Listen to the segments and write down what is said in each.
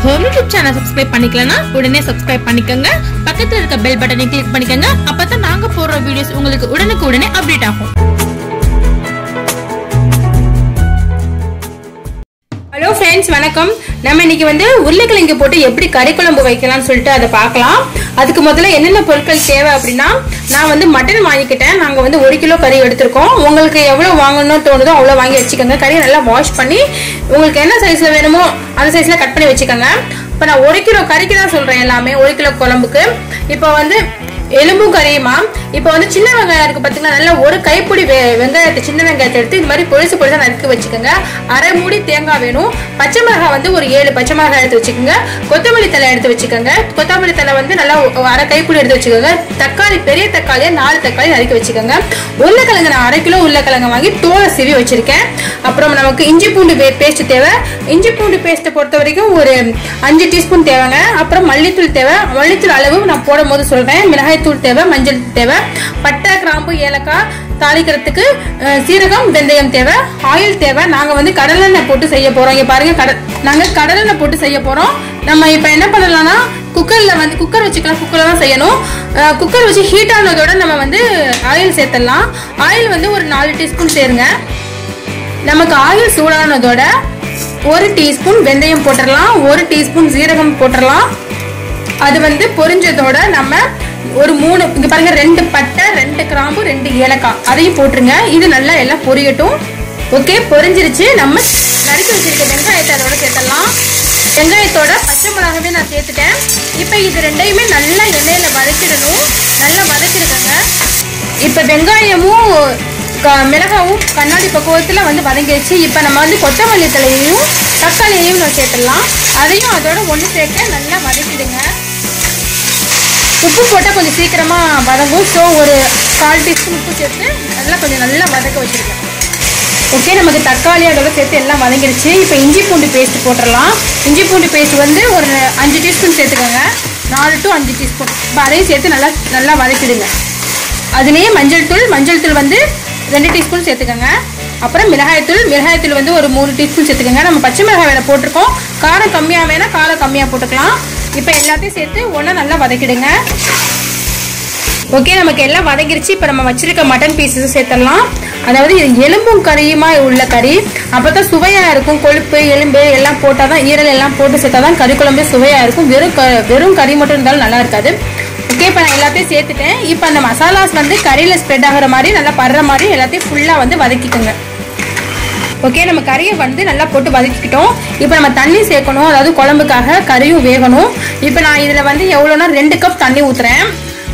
Home YouTube channel subscribe பண்ணிக்கலனா உடனே subscribe பண்ணிக்கங்க. பக்கத்துல இருக்க பெல் பட்டனை கிளிக் பண்ணிக்கங்க. அப்பதான் நாங்க போடுற வீடியோஸ் உங்களுக்கு உடனுக்குடனே அப்டேட் ஆகும். ஹலோ ஃப்ரெண்ட்ஸ், வணக்கம். நம்ம இன்னைக்கு உருளைக்கிழங்கு போட்டு எப்படி கறி குழம்பு வைக்கலாம்னு சொல்லிட்டு அதை பார்க்கலாம். அதுக்கு முதல்ல என்னென்ன பொருட்கள் தேவை அப்படின்னா, நான் மட்டன் வாங்கிக்கிட்டேன். நாங்கள் 1 கிலோ கறி எடுத்திருக்கோம். உங்களுக்கு எவ்வளோ வாங்கணும்னு தோணுதோ அவ்வளோ வாங்கி வச்சுக்கோங்க. கறியை நல்லா வாஷ் பண்ணி உங்களுக்கு என்ன சைஸில் வேணுமோ அந்த சைஸில் கட் பண்ணி வச்சுக்கோங்க. இப்போ நான் 1 கிலோ கறிக்கு தான் சொல்கிறேன், எல்லாமே 1 கிலோ குழம்புக்கு. இப்போ எலும்பும் கறியுமா. இப்போ சின்ன வெங்காயம் இருக்கு பார்த்தீங்கன்னா, நல்லா ஒரு கைப்பிடி வெங்காயத்தை, சின்ன வெங்காயத்தை எடுத்து இந்த மாதிரி பொலிசு பொலிசா நறுக்கி வச்சுக்கோங்க. அரை மூடி தேங்காய் வேணும். பச்சை மிளகாய் ஒரு 7 பச்சை மிளகாய் எடுத்து வச்சுக்கோங்க. கொத்தமல்லி தலை எடுத்து வச்சுக்கோங்க. கொத்தமல்லி தலை நல்லா அரை கைப்பிடி எடுத்து வச்சுக்கோங்க. தக்காளி, பெரிய தக்காளியை 4 தக்காளி நறுக்கி வச்சுக்கோங்க. உருளைக்கிழங்கு நான் 1/2 கிலோ உருளைக்கிழங்கு வாங்கி தோலை சீவி வச்சிருக்கேன். அப்புறம் நமக்கு இஞ்சி பூண்டு பேஸ்ட் தேவை. இஞ்சி பூண்டு பேஸ்ட்டை பொறுத்த வரைக்கும் ஒரு 5 டீஸ்பூன் தேவைங்க. அப்புறம் மல்லித்தூள் தேவை. மல்லித்தூள் அளவு நான் போடும் போது சொல்றேன். மிளகாய் தூள் தேவை, மஞ்சள் தேவை, பட்டை, கிராம்பு, ஏலக்காய் தாளிக்கிறதுக்கு சீரகம், வெந்தயம் தேவை, ஆயில் தேவை. நாங்க கடலெண்ணெய் போட்டு செய்ய போறோம். இங்க பாருங்க, நாங்க கடலெண்ணெய் போட்டு செய்ய போறோம். நம்ம இப்ப என்ன பண்ணலாம்னா, குக்கர்ல குக்கர் வச்சுக்கலாம். குக்கர்ல தான் செய்யணும். குக்கர் வச்சு ஹீட் ஆனதோட நம்ம ஆயில் சேர்த்தலாம். ஆயில் ஒரு 4 டீஸ்பூன் சேருங்க. நமக்கு ஆயில் சூடானதோட 1 டீஸ்பூன் வெந்தயம் போட்டுடலாம். 1 டீஸ்பூன் சீரகம் போட்டுடலாம். அது பொரிஞ்சதோட நம்ம ஒரு 3, இங்க பாருங்க, 2 பட்டை, 2 கிராம்பு, 2 ஏலக்காய் அதையும் போட்டுருங்க. இது நல்லா எல்லாம் பொரியட்டும். ஓகே, பொரிஞ்சிருச்சு. நம்ம நறுக்கி வச்சிருக்க வெங்காயத்தை அதோட சேர்த்தலாம். வெங்காயத்தோட பச்சை மிளகாவே நான் சேர்த்துட்டேன். இப்போ இது ரெண்டையுமே நல்லா எண்ணெயில வதக்கிடணும். நல்லா வதக்கிடுங்க. இப்போ வெங்காயமும் மிளகாவும் கண்ணாடி பக்குவத்தில் வதங்கிடுச்சு. இப்போ நம்ம கொத்தமல்லி தலையையும் தக்காளியையும் நான் சேர்த்துடலாம். அதையும் அதோட ஒன்று சேர்க்க நல்லா வதக்கிடுங்க. உப்பு போட்டால் கொஞ்சம் சீக்கிரமாக வதங்கும். ஸோ ஒரு 1/4 டீஸ்பூன் உப்பு சேர்த்து கொஞ்சம் நல்லா வதக்க வச்சுருக்கேன். ஓகே, நமக்கு தக்காளி அதோட சேர்த்து எல்லாம் வதங்கிடுச்சு. இப்போ இஞ்சி பூண்டு பேஸ்ட் போட்டுடலாம். இஞ்சி பூண்டு பேஸ்ட் ஒரு 5 டீஸ்பூன் சேர்த்துக்கோங்க. 4 to 5 டீஸ்பூன். இப்போ அதையும் சேர்த்து நல்லா வதக்கிடுங்க. அதுலேயே மஞ்சள் தூள் 2 டீஸ்பூன் சேர்த்துக்கோங்க. அப்புறம் மிளகாய்த்தூள் ஒரு 3 டீஸ்பூன் சேர்த்துக்கோங்க. நம்ம பச்சை மிளகாய் வேலை போட்டிருக்கோம். காரம் கம்மியாக வேணால் காரம் கம்மியாக போட்டுக்கலாம். இப்போ எல்லாத்தையும் சேர்த்து ஒன்றா நல்லா வதக்கிடுங்க. ஓகே, நமக்கு எல்லாம் வதங்கிருச்சு. இப்போ நம்ம வச்சிருக்க மட்டன் பீஸஸ் சேர்த்துடலாம். அதாவது இது எலும்பும் கறியுமா உள்ள கறி. அப்போ தான் சுவையாக இருக்கும். கொழுப்பு, எலும்பு எல்லாம் போட்டால் தான், ஈரல் எல்லாம் போட்டு சேர்த்தா தான் கறி குழம்பு சுவையாக இருக்கும். வெறும் கறி மட்டும் இருந்தாலும் நல்லா இருக்காது. ஓகே, இப்போ நான் எல்லாத்தையும் சேர்த்துட்டேன். இப்போ அந்த மசாலாஸ் கறியில் ஸ்ப்ரெட் ஆகிற மாதிரி, நல்லா படுற மாதிரி எல்லாத்தையும் ஃபுல்லாக வதக்கிக்கோங்க. ஓகே, நம்ம கறியை நல்லா போட்டு வதக்கிக்கிட்டோம். இப்போ நம்ம தண்ணி சேர்க்கணும். அதாவது குழம்புக்காக கறியும் வேகணும். இப்போ நான் இதில் எவ்வளோனா 2 கப் தண்ணி ஊற்றுறேன்.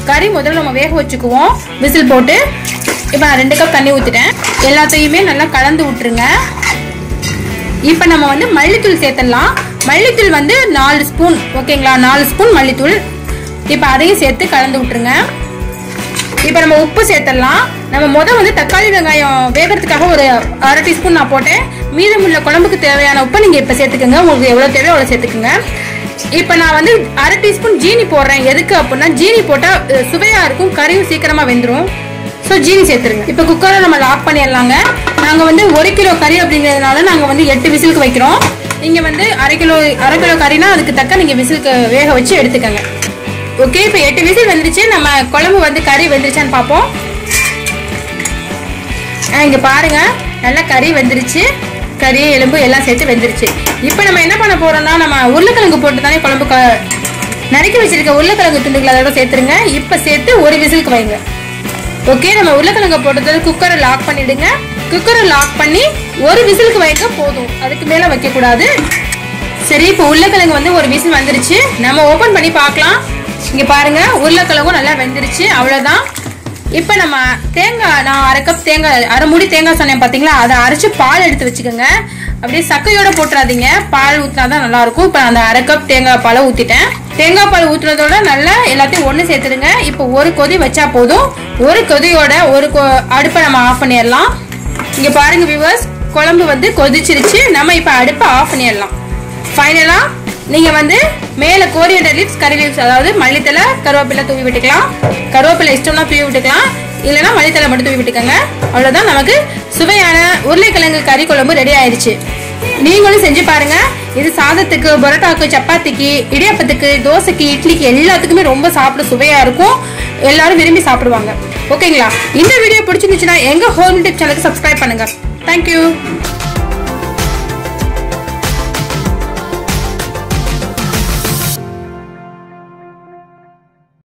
கறி முதல்ல நம்ம வேக வச்சுக்குவோம் விசில் போட்டு. இப்போ நான் 2 கப் தண்ணி ஊற்றிட்டேன். எல்லாத்தையுமே நல்லா கலந்து விட்டுருங்க. இப்போ நம்ம மல்லித்தூள் சேர்த்துடலாம். மல்லித்தூள் 4 ஸ்பூன். ஓகேங்களா, 4 ஸ்பூன் மல்லித்தூள். இப்போ அதையும் சேர்த்து கலந்து விட்டுருங்க. இப்போ நம்ம உப்பு சேர்த்துடலாம். நம்ம தக்காளி வெங்காயம் வேகிறதுக்காக ஒரு 1/2 டீஸ்பூன் நான் போட்டேன். மீதமுள்ள குழம்புக்கு தேவையான உப்பை நீங்கள் இப்போ சேர்த்துக்கோங்க. உங்களுக்கு எவ்வளோ தேவையோ அவ்வளோ சேர்த்துக்குங்க. இப்போ நான் 1/2 டீஸ்பூன் ஜீனி போடுறேன். எதுக்கு அப்படின்னா, ஜீனி போட்டால் சுவையாக இருக்கும், கறியும் சீக்கிரமாக வெந்துடும். ஸோ ஜீனி சேர்த்துருங்க. இப்போ குக்கரை நம்ம லாக் பண்ணிடலாங்க. நாங்கள் 1 கிலோ கறி அப்படிங்கிறதுனால நாங்கள் 8 விசிலுக்கு வைக்கிறோம். நீங்கள் 1/2 கிலோ கறினா அதுக்கு தக்க நீங்கள் விசிலுக்கு வேக வச்சு எடுத்துக்கோங்க. ஓகே, இப்போ 8 விசில் வந்துருச்சு. நம்ம குழம்பு கறி வெந்துருச்சான்னு பார்ப்போம். இங்கே பாருங்க, நல்லா கறி வெந்துருச்சு. கறி, எலும்பு எல்லாம் சேர்த்து வெந்துருச்சு. இப்போ நம்ம என்ன பண்ண போறோம்னா, நம்ம உருளைக்கிழங்கு போட்டு தானே குழம்பு நறுக்கி வச்சிருக்க உருளைக்கிழங்கு துண்டுகளை அதோட சேர்த்துருங்க. இப்போ சேர்த்து ஒரு விசிலுக்கு வைங்க. ஓகே, நம்ம உருளைக்கிழங்கு போட்டது குக்கரை லாக் பண்ணிடுங்க. குக்கரை லாக் பண்ணி ஒரு விசிலுக்கு வைக்க போதும், அதுக்கு மேலே வைக்கக்கூடாது. சரி, இப்போ உருளைக்கிழங்கு ஒரு விசில் வந்துருச்சு. நம்ம ஓப்பன் பண்ணி பார்க்கலாம். இங்கே பாருங்க, உருளைக்கிழங்கும் நல்லா வெந்துருச்சு. அவ்வளோதான். இப்போ நம்ம தேங்காய், நான் 1/2 கப் தேங்காய், 1/2 மூடி தேங்காய் சொன்னேன் பார்த்தீங்களா, அதை அரைச்சி பால் எடுத்து வச்சுக்கோங்க. அப்படியே சக்கையோட போட்டுறாதீங்க, பால் ஊற்றினா தான் நல்லாயிருக்கும். இப்போ அந்த 1/2 கப் தேங்காய் பாலை ஊற்றிட்டேன். தேங்காய் பால் ஊற்றுனதோட நல்லா எல்லாத்தையும் ஒன்று சேர்த்துடுங்க. இப்போ ஒரு கொதி வச்சா போதும். ஒரு கொதியோட அடுப்பை நம்ம ஆஃப் பண்ணிடலாம். இங்கே பாருங்க வியூவர்ஸ், குழம்பு கொதிச்சிருச்சு. நம்ம இப்போ அடுப்பை ஆஃப் பண்ணிடலாம். ஃபைனலாக நீங்கள் மேலே கோரியண்டர் லீவ்ஸ், கறி லீவ்ஸ், அதாவது மல்லித்தலை, கருவேப்பிலை தூவி விட்டுக்கலாம். கருவேப்பிலை இஷ்டம்னா தூவி விட்டுக்கலாம், இல்லைன்னா மல்லித்தலை மட்டும் தூவி விட்டுக்கோங்க. அவ்வளோதான், நமக்கு சுவையான உருளைக்கிழங்கு கறி குழம்பு ரெடி ஆயிடுச்சு. நீங்களும் செஞ்சு பாருங்க. இது சாதத்துக்கு, பரோட்டாக்கு, சப்பாத்திக்கு, இடியாப்பத்துக்கு, தோசைக்கு, இட்லிக்கு எல்லாத்துக்குமே ரொம்ப சாப்பிட சுவையா இருக்கும். எல்லாரும் விரும்பி சாப்பிடுவாங்க. ஓகேங்களா? இந்த வீடியோ பிடிச்சிருந்துச்சுன்னா எங்க ஹோம் டிப் சேனலுக்கு சப்ஸ்கிரைப் பண்ணுங்க. தேங்க்யூ.